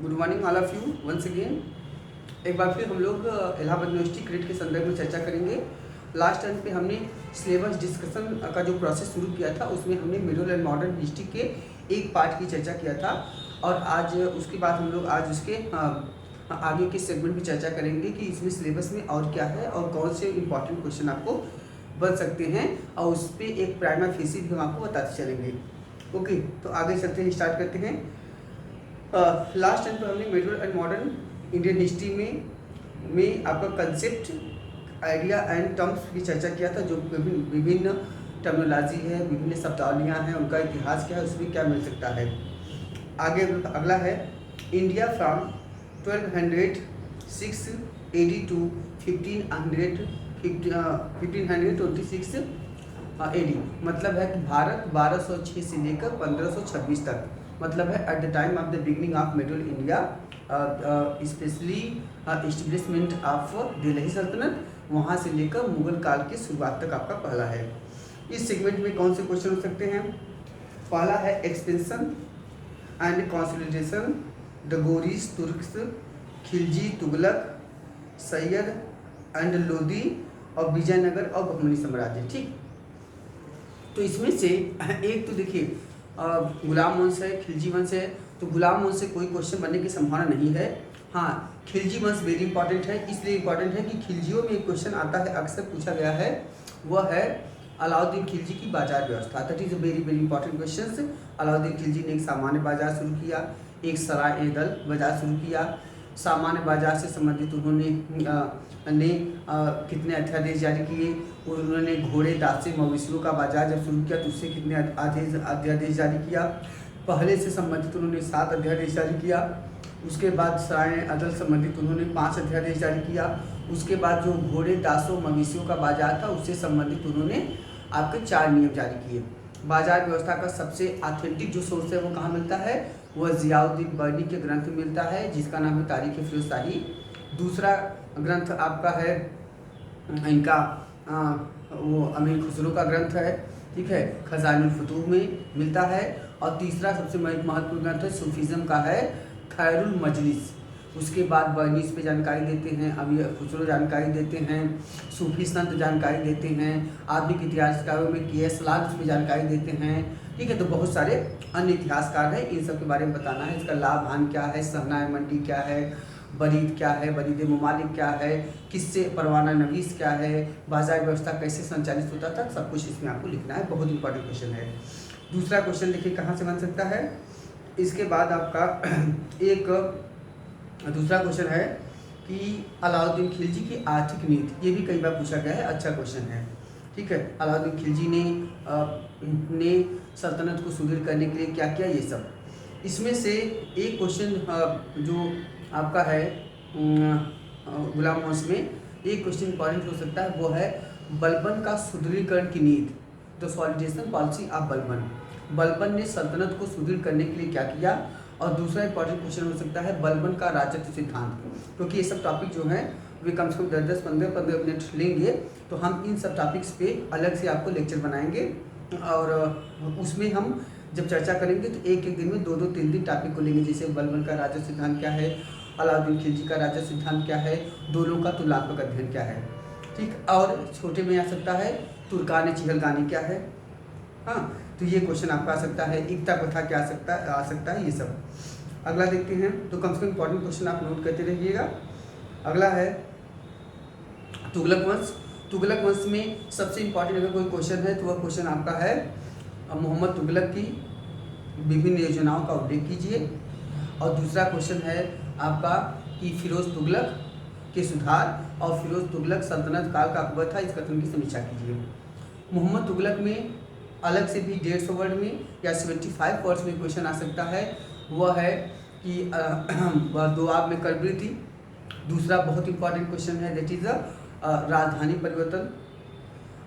Good morning all of you once again. एक बार फिर हम लोग इलाहाबाद यूनिवर्सिटी क्रेडिट के संदर्भ में चर्चा करेंगे। लास्ट टाइम पे हमने सिलेबस डिस्कशन का जो प्रोसेस शुरू किया था उसमें हमने मिडिल एंड मॉडर्न हिस्ट्री के एक पार्ट की चर्चा किया था और आज उसके बाद हम लोग आज उसके आगे के सेगमेंट में चर्चा करेंगे कि इसमें सिलेबस में और क्या है और कौन से इम्पॉर्टेंट क्वेश्चन आपको बन सकते हैं और उस पर एक प्राइमा फेसी भी हम आपको बताते चलेंगे। ओके, तो आगे चलते हैं, स्टार्ट करते हैं। लास्ट टाइम पर हमने middle and modern Indian history में आपका कंसेप्ट, आइडिया एंड टर्म्स की चर्चा किया था। जो विभिन्न टर्मिनोलॉजी है, विभिन्न शब्दावलियाँ हैं, उनका इतिहास क्या है, उसमें क्या मिल सकता है। आगे अगला है India from 1206 AD to 1526 AD। मतलब है कि भारत 1206 से लेकर 1526 तक, मतलब है at the time of the beginning of middle India, specially establishment of Delhi सल्तनत, वहाँ से लेकर मुगल काल की शुरुआत तक आपका पहला है। इस सेगमेंट में कौन से क्वेश्चन हो सकते हैं? पहला है expansion and consolidation, the Ghoris Turks, Khilji Tughlaq, Sayyid and Lodi और विजयनगर और बहमनी साम्राज्य। ठीक, तो इसमें से एक तो देखिए गुलाम वंश है, खिलजी वंश है। तो गुलाम वंश से कोई क्वेश्चन बनने की संभावना नहीं है। हाँ, खिलजी वंश वेरी इंपॉर्टेंट है। इसलिए इंपॉर्टेंट है कि खिलजियों में एक क्वेश्चन आता है, अक्सर पूछा गया है, वह है अलाउद्दीन खिलजी की बाजार व्यवस्था। That is a very very important question. Alauddin Khilji ने एक सामान्य बाजार शुरू किया, एक सराय दल बाजार शुरू किया। सामान्य बाजार से संबंधित उन्होंने कितने अध्यादेश जारी किए। उन्होंने घोड़े, दासे, मवेशियों का बाजार जब शुरू किया तो उससे कितने अध्यादेश जारी किया। पहले से संबंधित उन्होंने 7 अध्यादेश जारी किया। उसके बाद सराय अदल संबंधित उन्होंने 5 अध्यादेश जारी किया। उसके बाद जो घोड़े, दासों, मवेशियों का बाजार था उससे संबंधित उन्होंने आपके 4 नियम जारी किए। बाजार व्यवस्था का सबसे ऑथेंटिक जो सोर्स है वो कहाँ मिलता है? वह ज़ियाउद्दीन बर्नी के ग्रंथ में मिलता है, जिसका नाम है तारीख फिरोजशाही। दूसरा ग्रंथ आपका है इनका वो अमीर खुसरो का ग्रंथ है, ठीक है, खजानुल फुतूह में मिलता है। और तीसरा सबसे महत्वपूर्ण ग्रंथ है सूफीज़म का है, खैरुल मजलिस। उसके बाद बर्नी इस पे जानकारी देते हैं, अमीर खुसरो जानकारी देते हैं, सूफी संत जानकारी देते हैं, आधुनिक इतिहासकारों में के.एस. लाल उसमें जानकारी देते हैं। ठीक है, तो बहुत सारे अन्य इतिहासकार हैं, इन सब के बारे में बताना है। इसका लाभ हान क्या है, सहनाए मंडी क्या है, बरीद क्या है, बरीद ममालिक क्या है, किससे परवाना नवीस क्या है, बाजार व्यवस्था कैसे संचालित होता था, सब कुछ इसमें आपको लिखना है। बहुत इंपॉर्टेंट क्वेश्चन है। दूसरा क्वेश्चन देखिए कहाँ से बन सकता है। इसके बाद आपका एक दूसरा क्वेश्चन है कि अलाउद्दीन खिलजी की आर्थिक नीति, ये भी कई बार पूछा गया है, अच्छा क्वेश्चन है। ठीक है, अलाउद्दीन खिलजी ने सल्तनत को सुदृढ़ करने के लिए क्या किया, ये सब। इसमें से एक क्वेश्चन जो आपका है गुलाम वंश में, एक क्वेश्चन इंपॉर्टेंट हो सकता है, वो है बलबन का सुदृढ़ीकरण की नीति, the consolidation policy of Balban. Balban ने सल्तनत को सुदृढ़ करने के लिए क्या किया। और दूसरा इंपॉर्टेंट क्वेश्चन हो सकता है बलबन का राजत्व सिद्धांत, क्योंकि ये सब टॉपिक जो हैं वे कम से कम 10-15 मिनट लेंगे। तो हम इन सब टॉपिक्स पे अलग से आपको लेक्चर बनाएंगे और उसमें हम जब चर्चा करेंगे तो एक एक दिन में 2-2, 3-3 टॉपिक को लेंगे। जैसे बलबन का राजत्व सिद्धांत क्या है, अलाउद्दीन खिलजी का राजत्व सिद्धांत क्या है, दोनों का तुलनात्मक अध्ययन क्या है। ठीक, और छोटे में आ सकता है तुर्कान चिहलगानी क्या है। हाँ, तो ये क्वेश्चन आपका आ सकता है। इक्ता कथा क्या आ सकता है, ये सब। अगला देखते हैं, तो कम से कम इंपॉर्टेंट क्वेश्चन आप नोट करते रहिएगा। अगला है तुगलक वंश। तुगलक वंश में सबसे इंपॉर्टेंट अगर कोई क्वेश्चन है तो वह क्वेश्चन आपका है मोहम्मद तुगलक की विभिन्न योजनाओं का उल्लेख कीजिए। और दूसरा क्वेश्चन है आपका कि फिरोज तुगलक के सुधार और फिरोज तुगलक सल्तनत काल का अकबर था, इस कथन की समीक्षा कीजिए। मोहम्मद तुगलक में अलग से भी 150 वर्ड में या 75 वर्ड्स में क्वेश्चन आ सकता है। वह है कि दोआब में कर वृद्धि। दूसरा बहुत इंपॉर्टेंट क्वेश्चन है, दैट इज राजधानी परिवर्तन।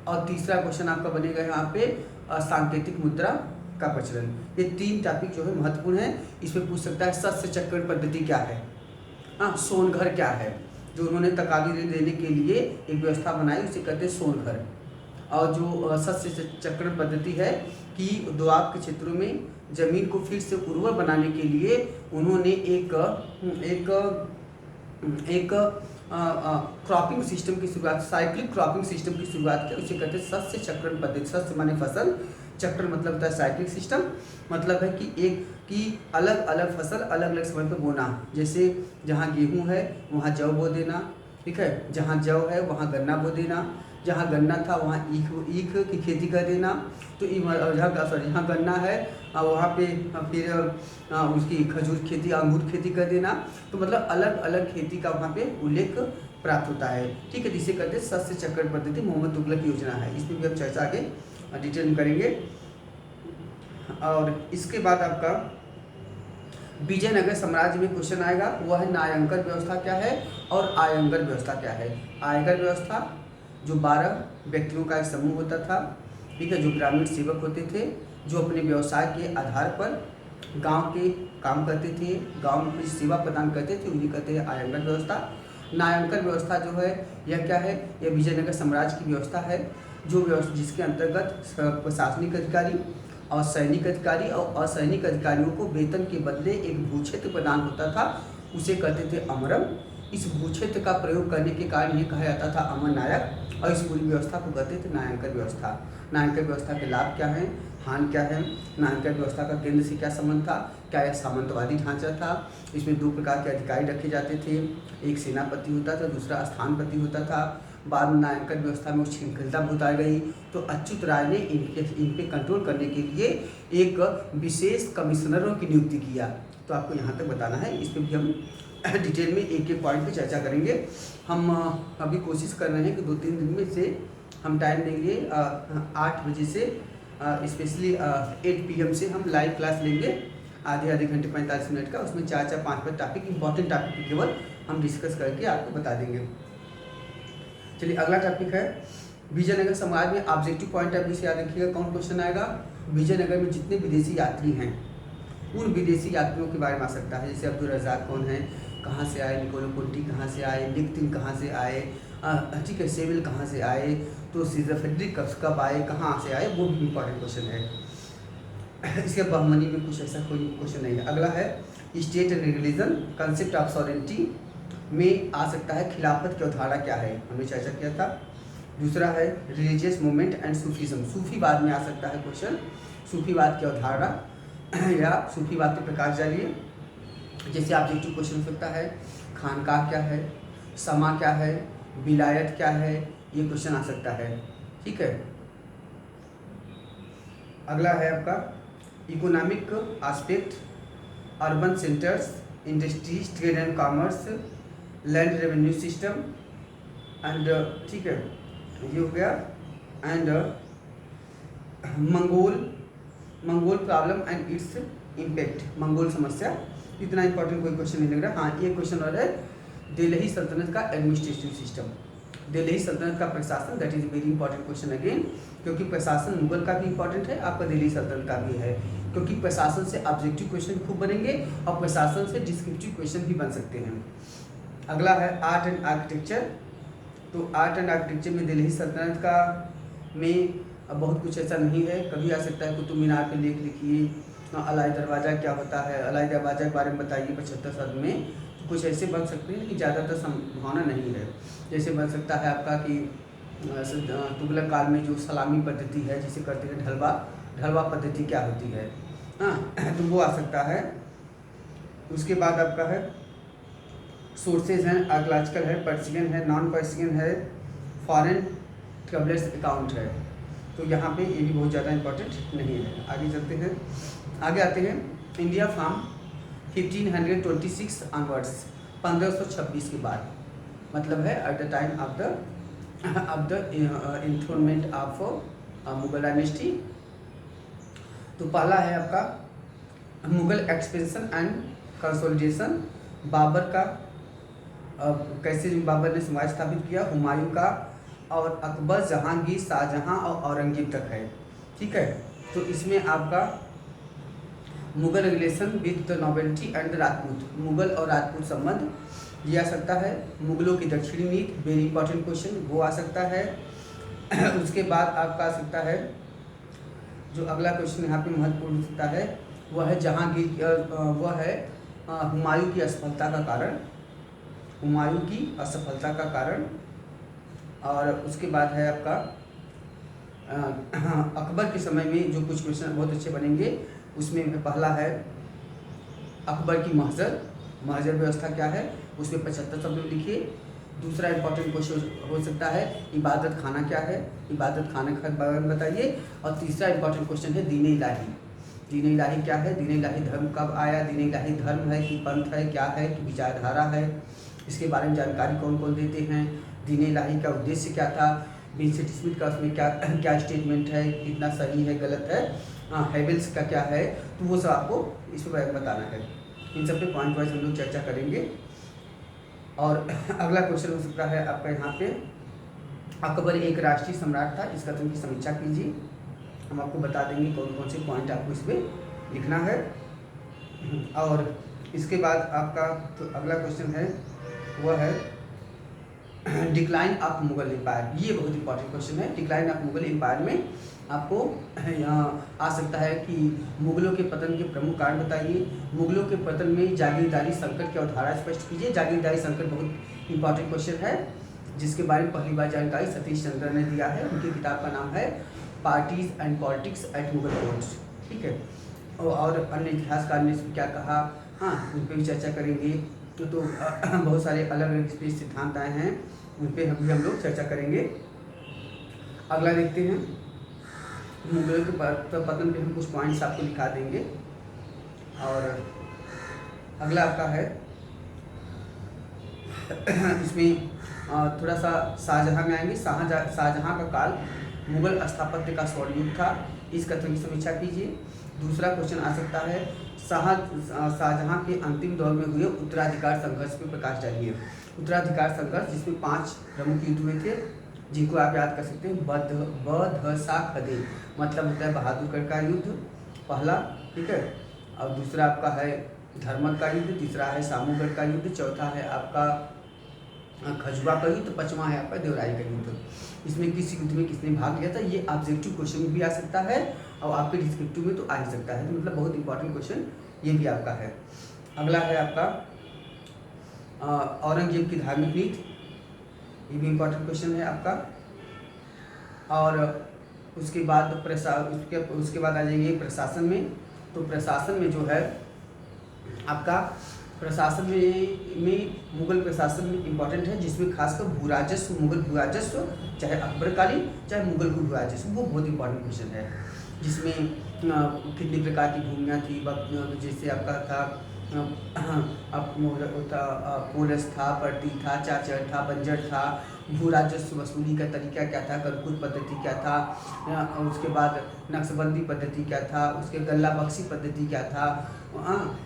और तीसरा क्वेश्चन आपका बनेगा यहाँ पे सांकेतिक मुद्रा का प्रचलन। ये 3 टॉपिक जो है महत्वपूर्ण है। इसमें पूछ सकता है सस्य चक्रण पद्धति क्या है, हाँ, सोनघर क्या है। जो उन्होंने तकादी देने के लिए एक व्यवस्था बनाई उसे कहते हैं सोनघर। और जो सस्य चक्रण पद्धति है कि दोआब के क्षेत्रों में जमीन को फिर से उर्वर बनाने के लिए उन्होंने एक क्रॉपिंग सिस्टम की शुरुआत, साइक्लिक क्रॉपिंग सिस्टम की शुरुआत की। उसे कहते हैं सस्य चक्रण पद्धति। सस्य माने फसल, चक्र मतलब होता है साइक्लिक सिस्टम, मतलब है कि अलग अलग फसल अलग अलग समय पर बोना। जैसे जहाँ गेहूँ है वहाँ जौ बो देना, ठीक है, जहाँ जौ है वहाँ गन्ना बो देना, जहाँ गन्ना था वहाँ ईख की खेती कर देना। तो जहाँ गन्ना है वहाँ पे फिर उसकी खजूर खेती, अंगूर खेती कर देना। तो मतलब अलग अलग खेती का वहाँ पे उल्लेख प्राप्त होता है, ठीक है। जिसे कहते हैं सस्य चक्र पद्धति, मोहम्मद तुगलक योजना है। इसमें भी हम चर्चा आगे डिटेल में करेंगे। और इसके बाद आपका विजयनगर साम्राज्य में क्वेश्चन आएगा, वह है न्यायांकन व्यवस्था क्या है और आयंगर व्यवस्था क्या है। आयकर व्यवस्था जो 12 व्यक्तियों का एक समूह होता था, ठीक है, जो ग्रामीण सेवक होते थे, जो अपने व्यवसाय के आधार पर गांव के काम करते थे, गांव में कुछ सेवा प्रदान करते थे, उन्हें कहते हैं आयंगर व्यवस्था। न्यायांकन व्यवस्था जो है यह क्या है, यह विजयनगर साम्राज्य की व्यवस्था है, जो व्यवस्था जिसके अंतर्गत प्रशासनिक अधिकारी और सैनिक अधिकारी और असैनिक अधिकारियों को वेतन के बदले एक भूक्षेत्र प्रदान होता था, उसे कहते थे अमरम। इस भूक्षेत्र का प्रयोग करने के कारण ये कहा जाता था अमर नायक, और इस पूरी व्यवस्था को कहते थे न्यायांकन व्यवस्था। न्यायांकन व्यवस्था के लाभ क्या हैं, हानि क्या है, न्यायांकन व्यवस्था का केंद्र से क्या संबंध था, क्या यह सामंतवादी ढांचा था। इसमें 2 प्रकार के अधिकारी रखे जाते थे, एक सेनापति होता था, दूसरा स्थानपति होता था। बाद में न्यायांकन व्यवस्था में उच्छृंखलता बहुत आ गई, तो अच्युत राय ने इन पे कंट्रोल करने के लिए एक विशेष कमिश्नरों की नियुक्ति किया। तो आपको यहाँ तक बताना है, इस पर भी हम डिटेल में एक एक पॉइंट पे चर्चा करेंगे। हम अभी कोशिश कर रहे हैं कि 2-3 दिन में से हम टाइम देंगे 8 बजे से, स्पेशली 8 PM से हम लाइव क्लास लेंगे, आधे घंटे 45 मिनट का। उसमें 4-4, 5-5 टॉपिक, इंपॉर्टेंट टॉपिक केवल हम डिस्कस करके आपको बता देंगे। चलिए अगला टॉपिक है विजयनगर समाज में ऑब्जेक्टिव पॉइंट ऑफ व्यू से याद रखिएगा कौन क्वेश्चन आएगा। विजयनगर में जितने विदेशी यात्री हैं उन विदेशी यात्रियों के बारे में आ सकता है, जैसे अब्दुल रज़ाक कौन है, कहाँ से आए, निकोलो कोंटी कहाँ से आए, लिक्तिन कहाँ से आए, ठीक है, सेविल कहाँ से आए, तो सीजर फेडरिक कब आए, कहाँ से आए, वो भी इंपॉर्टेंट क्वेश्चन है। इसके बहमनी में कुछ ऐसा कोई क्वेश्चन नहीं है। अगला है state and religion, concept of sovereignty में आ सकता है खिलाफत की अवधारणा क्या है, हमने चर्चा किया था। दूसरा है रिलीजियस मूवमेंट एंड सूफीज्म, सूफीवाद में आ सकता है क्वेश्चन, सूफीवाद की अवधारणा या सूफीवाद के प्रकाश डालिए। जैसे ऑब्जेक्टिव क्वेश्चन हो सकता है खानकाह क्या है, समा क्या है, विलायत क्या है, ये क्वेश्चन आ सकता है, ठीक है। अगला है आपका economic aspect, urban centres, industries, trade and commerce, land revenue system and, ठीक है, ये हो गया। And Mongol problem and its impact, Mongol समस्या। इतना इंपॉर्टेंट कोई क्वेश्चन नहीं लग रहा। हाँ, ये क्वेश्चन और है दिल्ली सल्तनत का एडमिनिस्ट्रेटिव सिस्टम, दिल्ली सल्तनत का प्रशासन, that is very important question again, क्योंकि प्रशासन मुगल का भी इंपॉर्टेंट है, आपका दिल्ली सल्तनत का भी है, क्योंकि प्रशासन से ऑब्जेक्टिव क्वेश्चन खूब बनेंगे और प्रशासन से डिस्क्रिप्टिव क्वेश्चन भी बन सकते हैं। अगला है आर्ट एंड आर्किटेक्चर, तो आर्ट एंड आर्किटेक्चर में दिल्ली सल्तनत का में बहुत कुछ ऐसा नहीं है, कभी आ सकता है कुतुब मीनार पे लेख लिखिए, अलाई दरवाज़ा क्या होता है, अलाई दरवाज़ा के बारे में बताइए 75 शब्द में, तो कुछ ऐसे बन सकते हैं कि ज़्यादातर संभावना नहीं है। जैसे बन सकता है आपका कि तुगलक काल में जो सलामी पद्धति है जिसे करते हैं ढलवा पद्धति क्या होती है, हाँ, तो वो आ सकता है। उसके बाद आपका है सोर्सेज हैं, आर्कियोलॉजिकल है, पर्सियन है, नॉन पर्सियन है, फॉरेन ट्रेवलर्स अकाउंट है, तो यहाँ पे ये भी बहुत ज़्यादा इंपॉर्टेंट नहीं है। आगे चलते हैं, आगे आते हैं इंडिया फ्रॉम 1526 ऑनवर्ड्स, 1526 के बाद, मतलब है at the time of the enthronement of Mughal dynasty. तो पहला है आपका Mughal expansion and consolidation, Babur का कैसे बाबर ने समाज स्थापित किया, हुमायूं का, और अकबर, जहांगीर, शाहजहां और औरंगजेब तक है, ठीक है। तो इसमें आपका Mughal relation with the nobility and the Rajput, Mughal और राजपूत संबंध ये आ सकता है। मुगलों की दक्षिणी नीति, वेरी इंपॉर्टेंट क्वेश्चन, वो आ सकता है। उसके बाद आपका आ सकता है जो अगला क्वेश्चन यहाँ पे महत्वपूर्ण हो सकता है, वह है जहांगीर, वह है हुमायूं की असफलता का कारण, हुमायूं की असफलता का कारण। और उसके बाद है आपका अकबर के समय में जो कुछ क्वेश्चन बहुत अच्छे बनेंगे, उसमें पहला है अकबर की महजर, महजर व्यवस्था क्या है, उसमें 75 शब्द लिखिए। दूसरा इंपॉर्टेंट क्वेश्चन हो सकता है इबादत खाना क्या है, इबादत खाना के बारे में बताइए। और तीसरा इंपॉर्टेंट क्वेश्चन है दीन इलाही, दीन इलाही क्या है, दीन इलाही धर्म कब आया, दीन इलाही धर्म है कि पंथ है, क्या है कि विचारधारा है, इसके बारे में जानकारी कौन कौन देते हैं, दीन इलाही का उद्देश्य क्या था, विंसेंट स्मिथ का उसमें क्या क्या स्टेटमेंट है, कितना सही है गलत है, हेवल्स का क्या है, तो वो सब आपको इस पर बताना है। इन सब पे पॉइंट वाइज हम लोग चर्चा करेंगे। और अगला क्वेश्चन हो सकता है आपका यहाँ पे, अकबर एक राष्ट्रीय सम्राट था, इस कथन की समीक्षा कीजिए। हम आपको बता देंगे कौन कौन से पॉइंट आपको इस पर लिखना है। और इसके बाद आपका तो अगला क्वेश्चन है वह है डिक्लाइन ऑफ मुगल एम्पायर। ये बहुत इंपॉर्टेंट क्वेश्चन है। डिक्लाइन ऑफ मुगल एम्पायर में आपको आ सकता है कि मुगलों के पतन के प्रमुख कारण बताइए, मुगलों के पतन में जागीरदारी संकट की अवधारणा स्पष्ट कीजिए। जागीरदारी संकट बहुत इंपॉर्टेंट क्वेश्चन है, जिसके बारे में पहली बार जानकारी सतीश चंद्र ने दिया है। उनकी किताब का नाम है parties and politics at Mughal courts, ठीक है। और अन्य इतिहासकार ने क्या कहा, हाँ उन पर भी चर्चा करेंगे। तो बहुत सारे अलग अलग इस पे सिद्धांत आए हैं, उन पर हम लोग चर्चा करेंगे। अगला देखते हैं, मुगलों के पतन पे हम कुछ पॉइंट्स आपको लिखा देंगे। और अगला आपका है इसमें थोड़ा सा शाहजहाँ में आएंगे। शाहजहाँ का काल मुगल स्थापत्य का स्वर्ण युग था, इस कथन की समीक्षा कीजिए। दूसरा क्वेश्चन आ सकता है शाहजहाँ के अंतिम दौर में हुए उत्तराधिकार संघर्ष पर प्रकाश डालिए। उत्तराधिकार संघर्ष जिसमें 5 प्रमुख युद्ध हुए थे, जिनको आप याद कर सकते हैं। बदशाखदे मतलब होता है बहादुरगढ़ का युद्ध पहला, ठीक है। और दूसरा आपका है धर्मक का युद्ध, तीसरा है सामूगढ़ का युद्ध, चौथा है आपका खजुआ का युद्ध, पांचवा है आपका देवराई का युद्ध। इसमें किस युद्ध में किसने भाग लिया था, ये ऑब्जेक्टिव क्वेश्चन में भी आ सकता है और आपके डिस्क्रिप्टिव में तो आ ही सकता है। तो मतलब बहुत इंपॉर्टेंट क्वेश्चन ये भी आपका है। अगला है आपका औरंगजेब की धार्मिक नीति, ये भी इम्पोर्टेंट क्वेश्चन है आपका। और उसके बाद उसके बाद आ जाएंगे प्रशासन में। तो प्रशासन में जो है आपका प्रशासन में मुगल प्रशासन में इम्पोर्टेंट है, जिसमें खासकर भूराजस्व, मुगल भूराजस्व, चाहे अकबरकालीन चाहे मुगल को भूराजस्व, वो बहुत इंपॉर्टेंट क्वेश्चन है। जिसमें कितनी प्रकार की भूमियाँ थी, जैसे आपका था पोरस था, पर्टी था, चाचर था, बंजर था। भू राजस्व वसूली का तरीका क्या था, करकुत पद्धति क्या था, उसके बाद नक्शबंदी पद्धति क्या था, उसके गल्ला बख्शी पद्धति क्या था,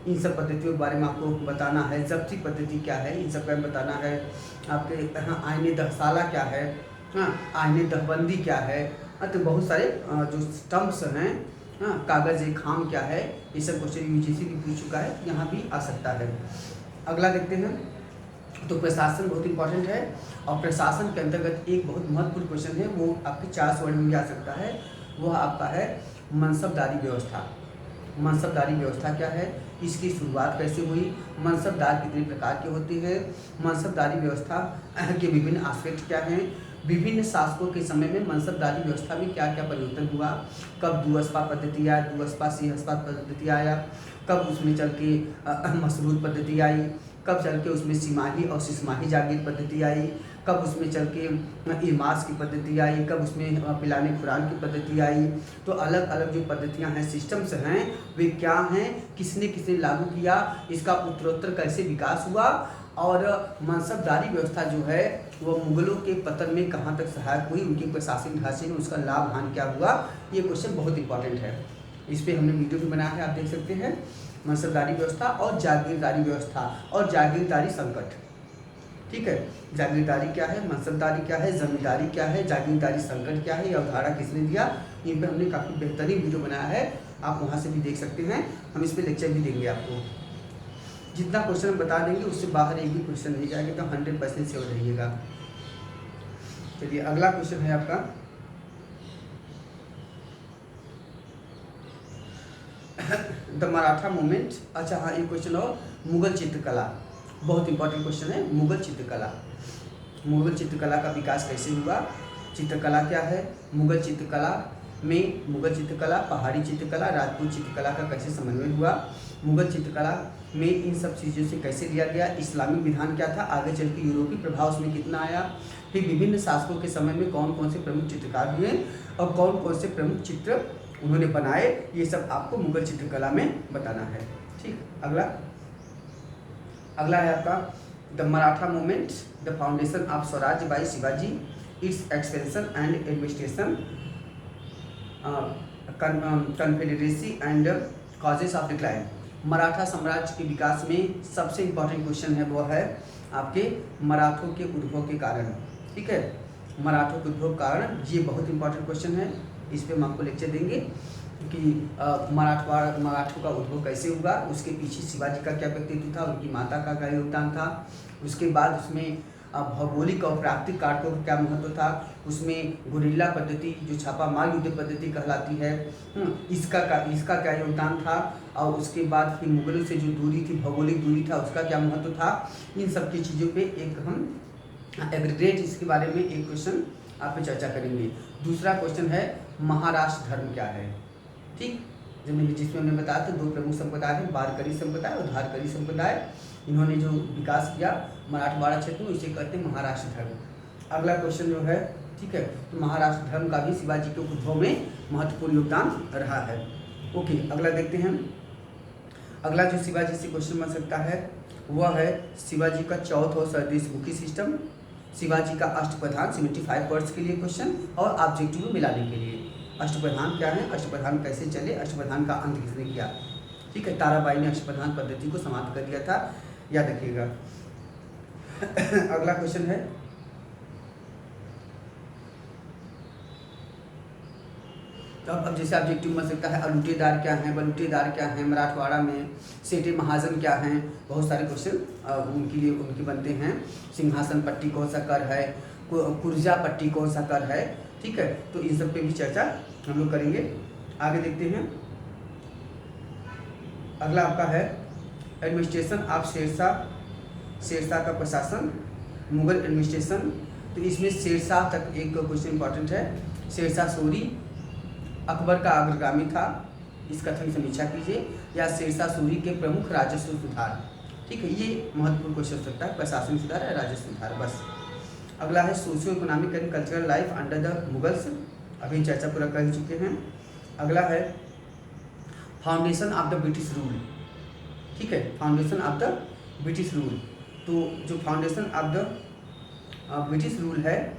इन सब पद्धतियों के बारे में आपको बताना है। जब्ती पद्धति क्या है, इन सब का बताना है। आपके आईने दहसाला क्या है, आईने दहबंदी क्या है। तो बहुत सारे जो स्टम्प्स हैं, कागज़ खाम क्या है, ये सब क्वेश्चन यूजीसी भी पूछ चुका है, यहाँ भी आ सकता है। अगला देखते हैं, तो प्रशासन बहुत इंपॉर्टेंट है। और प्रशासन के अंतर्गत एक बहुत महत्वपूर्ण क्वेश्चन है, वो आपके 4 स्वर्ण में भी आ सकता है। वह आपका है मनसबदारी व्यवस्था। मनसबदारी व्यवस्था क्या है, इसकी शुरुआत कैसे हुई, मनसबदार कितने प्रकार के होते हैं, मनसबदारी व्यवस्था के विभिन्न एस्पेक्ट क्या हैं, विभिन्न शासकों के समय में मनसबदारी व्यवस्था में क्या क्या परिवर्तन हुआ, कब दुअस्पा पद्धति आया, दुअस्पा सिंहस्पा पद्धति आया, कब उसमें चल के मसरूद पद्धति आई, कब चल के उसमें सिमाही और सिसमाही जागीर पद्धति आई, कब उसमें चल के इमास की पद्धति आई, कब उसमें पिलाने खुरान की पद्धति आई। तो अलग अलग जो पद्धतियां हैं, सिस्टम्स हैं, वे क्या हैं, किसने किसने लागू किया, इसका उत्तरोत्तर कैसे विकास हुआ, और मनसबदारी व्यवस्था जो है वो मुगलों के पतन में कहाँ तक सहायक हुई, उनके प्रशासनिक ढांचे में उसका लाभ हानि क्या हुआ। ये क्वेश्चन बहुत इंपॉर्टेंट है, इस पर हमने वीडियो भी बनाया है, आप देख सकते हैं। मनसबदारी व्यवस्था और जागीरदारी व्यवस्था और जागीरदारी संकट, ठीक है। जागीरदारी क्या है, मनसबदारी क्या है, जमींदारी क्या है, जागीरदारी संकट क्या है, ये अवधारणा किसने दिया, इन पर हमने काफ़ी बेहतरीन वीडियो बनाया है, आप वहाँ से भी देख सकते हैं। हम इस पर लेक्चर भी देंगे आपको। जितना क्वेश्चन हम बता देंगे उससे बाहर एक भी क्वेश्चन नहीं जाएगा, तो 100% श्योर रहिएगा। चलिए अगला क्वेश्चन है आपका द मराठा मूवमेंट। अच्छा हाँ, एक क्वेश्चन और, मुगल चित्रकला, बहुत इंपॉर्टेंट क्वेश्चन है। मुगल चित्रकला, मुगल चित्रकला का विकास कैसे हुआ? चित्रकला क्या है? मुगल चित्रकला में, मुगल चित्रकला, पहाड़ी चित्रकला, राजपूत चित्रकला का कैसे समन्वय हुआ? मुगल चित्रकला में इन सब चीज़ों से कैसे लिया गया? इस्लामिक विधान क्या था? आगे चल के यूरोपीय प्रभाव उसमें कितना आया? फिर विभिन्न शासकों के समय में कौन कौन से प्रमुख चित्रकार हुए और कौन कौन से प्रमुख चित्र उन्होंने बनाए, ये सब आपको मुगल चित्रकला में बताना है। ठीक, अगला है आपका the Maratha movement, the foundation of swaraj by Shivaji, its expansion and administration, confederacy and causes of decline. Maratha साम्राज्य के विकास में सबसे इम्पॉर्टेंट क्वेश्चन है वो है आपके मराठों के उद्भव के कारण। ठीक है, मराठों के उद्भव कारण, ये बहुत इंपॉर्टेंट क्वेश्चन है, इस पे हम आपको लेक्चर देंगे कि मराठों का उद्भव कैसे हुआ, उसके पीछे शिवाजी का क्या व्यक्तित्व था, उनकी माता का क्या योगदान था, उसके बाद उसमें भौगोलिक और प्राकृतिक कारकों का क्या महत्व था, उसमें गुरिल्ला पद्धति जो छापामार युद्ध पद्धति कहलाती है, इसका क्या योगदान था, और उसके बाद फिर मुगलों से जो दूरी थी, भौगोलिक दूरी था, उसका क्या महत्व था। इन सब की चीज़ों पे एक हम एग्रीगेट इसके बारे में एक क्वेश्चन आप पे चर्चा करेंगे। दूसरा क्वेश्चन है महाराष्ट्र धर्म क्या है। ठीक, जिसमें हमने बताया था दो प्रमुख संप्रदाय है, बारकरी संप्रदाय और धारकरी संप्रदाय, इन्होंने जो विकास किया मराठवाड़ा क्षेत्र में, इसे कहते हैं महाराष्ट्र धर्म। अगला क्वेश्चन जो है, ठीक है, तो महाराष्ट्र धर्म का भी शिवाजी के उद्भव में महत्वपूर्ण योगदान रहा है। ओके, अगला देखते हैं। अगला जो शिवाजी से क्वेश्चन बन सकता है वह है शिवाजी का चौथ और सर्वदेशमुखी सिस्टम, शिवाजी का अष्टप्रधान 75 वर्ड्स के लिए क्वेश्चन और ऑब्जेक्टिव में मिलाने के लिए। अष्टप्रधान क्या है, अष्टप्रधान कैसे चले, अष्टप्रधान का अंत किसने किया। ठीक है, ताराबाई ने अष्टप्रधान पद्धति को समाप्त कर दिया था, याद रखिएगा। अगला क्वेश्चन है, तो अब जैसे ऑब्जेक्टिव बन सकता है अलूटेदार क्या हैं, बलूटेदार क्या हैं, मराठवाड़ा में सेठे महाजन क्या हैं, बहुत सारे क्वेश्चन उनके लिए उनके बनते हैं। सिंहासन पट्टी कौन सा कर है, कुर्जा पट्टी कौन सा कर है। ठीक है, तो इन सब पे भी चर्चा हम लोग करेंगे। आगे देखते हैं। अगला आपका है एडमिनिस्ट्रेशन ऑफ शेरशाह का प्रशासन, मुगल एडमिनिस्ट्रेशन। तो इसमें शेरशाह तक एक क्वेश्चन इंपॉर्टेंट है। शेरशाह सूरी अकबर का अग्रगामी था, इस कथन की समीक्षा कीजिए, या शेरशाह सूरी के प्रमुख राजस्व सुधार। ठीक है, ये महत्वपूर्ण क्वेश्चन हो सकता है, प्रशासन सुधार या राजस्व सुधार, बस। अगला है socio economic and cultural life under the Mughals, अभी चर्चा पूरा कर चुके हैं। अगला है foundation of the British rule. ठीक है, foundation of the British rule. तो जो foundation of the British rule है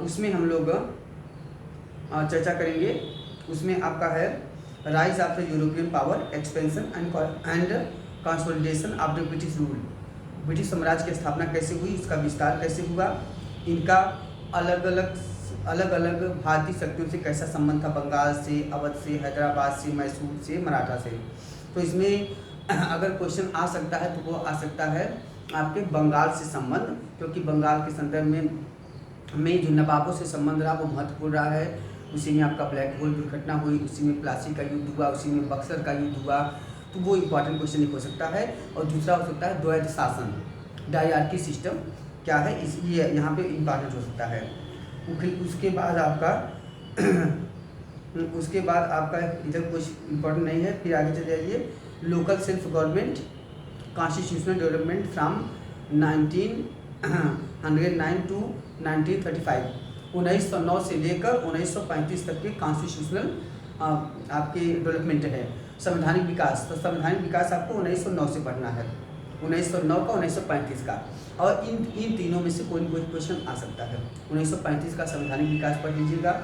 उसमें हम लोग चर्चा करेंगे। उसमें आपका है rise of the European power, expansion and consolidation of the British rule. British साम्राज्य की स्थापना कैसे हुई, इसका विस्तार कैसे हुआ, इनका अलग अलग भारतीय शक्तियों से कैसा संबंध था, बंगाल से, अवध से, हैदराबाद से, मैसूर से, मराठा से। तो इसमें अगर क्वेश्चन आ सकता है तो वो आ सकता है आपके बंगाल से संबंध, क्योंकि बंगाल के संदर्भ में जो नवाबों से संबंध रहा वो महत्वपूर्ण रहा है। उसी में आपका ब्लैक होल दुर्घटना हुई, उसी में प्लासी का युद्ध हुआ, उसी में बक्सर का युद्ध हुआ, तो वो इंपॉर्टेंट क्वेश्चन एक हो सकता है। और दूसरा हो सकता है द्वैध शासन, डायआर्की सिस्टम क्या है, इसलिए यहाँ पे इंपॉर्टेंट हो सकता है। उसके बाद आपका इधर कुछ इंपॉर्टेंट नहीं है। फिर आगे चले जाइए, local self government constitutional development from 1909 to 1935, 1909 से लेकर 1935 तक के कॉन्स्टिट्यूशनल आपके डेवलपमेंट है। संवैधानिक विकास, तो संवैधानिक विकास आपको 1909 से पढ़ना है, 1909 का, 1935 का, और इन तीनों में से कोई ना कोई क्वेश्चन आ सकता है। 1935 का संवैधानिक विकास पढ़ लीजिएगा।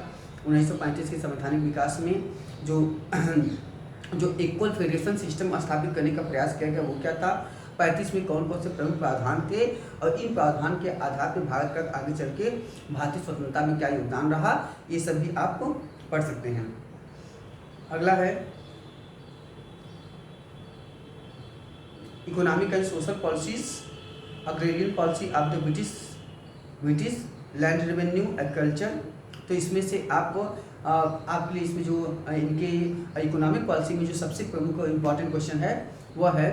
1935 के संवैधानिक विकास में जो इक्वल फेडरेशन सिस्टम स्थापित करने का प्रयास किया गया वो क्या था, 35 में कौन कौन से प्रमुख प्रावधान थे, और इन प्रावधान के आधार पर भारत का आगे चल के भारतीय स्वतंत्रता में क्या योगदान रहा, ये सब भी आप पढ़ सकते हैं। अगला है economic and social policies, agrarian policy of the British land revenue agriculture. तो इसमें से आपको आपके लिए इसमें जो इनके इकोनॉमिक पॉलिसी में जो सबसे प्रमुख इम्पॉर्टेंट क्वेश्चन है वह है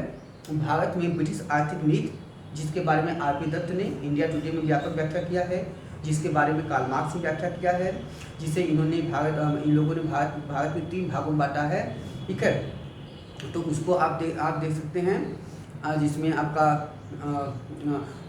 भारत में ब्रिटिश आर्थिक नीति, जिसके बारे में आर.पी. दत्त ने इंडिया टुडे में व्यापक व्याख्या किया है, जिसके बारे में कार्ल मार्क्स ने व्याख्या किया है, जिसे इन लोगों ने भारत में 3 भागों में बांटा है, ठीक है। तो उसको आप देख सकते हैं, जिसमें आपका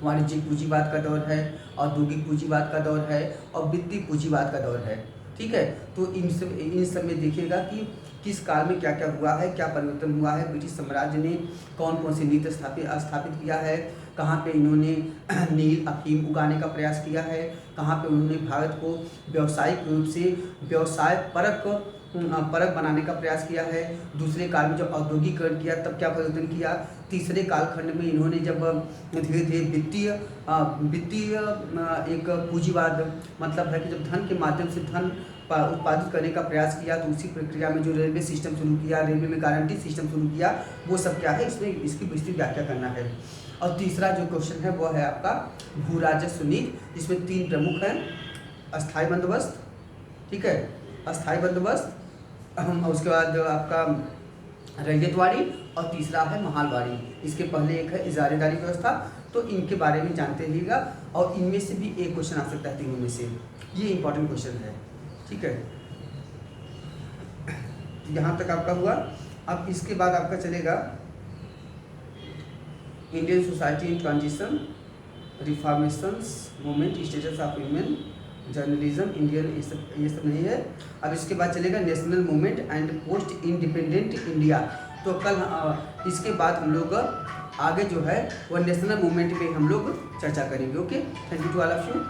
वाणिज्यिक पूंजीवाद का दौर है, औद्योगिक पूंजीवाद का दौर है और वित्तीय पूंजीवाद का दौर है, ठीक है। तो इन सब में देखिएगा कि किस काल में क्या क्या हुआ है, क्या परिवर्तन हुआ है, ब्रिटिश साम्राज्य ने कौन कौन सी नीति स्थापित किया है, कहाँ पे इन्होंने नील अफीम उगाने का प्रयास किया है, कहाँ पे उन्होंने भारत को व्यावसायिक रूप से व्यवसाय परक बनाने का प्रयास किया है। दूसरे काल में जब औद्योगिकरण किया तब क्या परिवर्तन किया। तीसरे कालखंड में इन्होंने जब धीरे धीरे वित्तीय एक पूंजीवाद, मतलब है कि जब धन के माध्यम से धन उत्पादित करने का प्रयास किया, तो उसी प्रक्रिया में जो रेलवे सिस्टम शुरू किया, रेलवे में गारंटी सिस्टम शुरू किया, वो सब क्या है, इसमें इसकी विस्तृत व्याख्या करना है। और तीसरा जो क्वेश्चन है वो है आपका भू राजस्व नीति, जिसमें 3 प्रमुख हैं, अस्थायी बंदोबस्त, ठीक है, अस्थायी बंदोबस्त, उसके बाद आपका रैयतवाड़ी और तीसरा है महालवाड़ी। इसके पहले एक है इजारेदारी व्यवस्था। तो इनके बारे में जानते रहिएगा और इनमें से भी एक क्वेश्चन आ सकता है, तीनों में से। ये इंपॉर्टेंट क्वेश्चन है, ठीक है। यहाँ तक आपका हुआ। अब इसके बाद आपका चलेगा Indian society in transition, reformations movement, status of women, journalism, Indian, ये सब नहीं है। अब इसके बाद चलेगा national movement and post independent India. तो कल इसके बाद हम लोग आगे जो है वह नेशनल मूवमेंट पे हम लोग चर्चा करेंगे। Okay, thank you to all of you.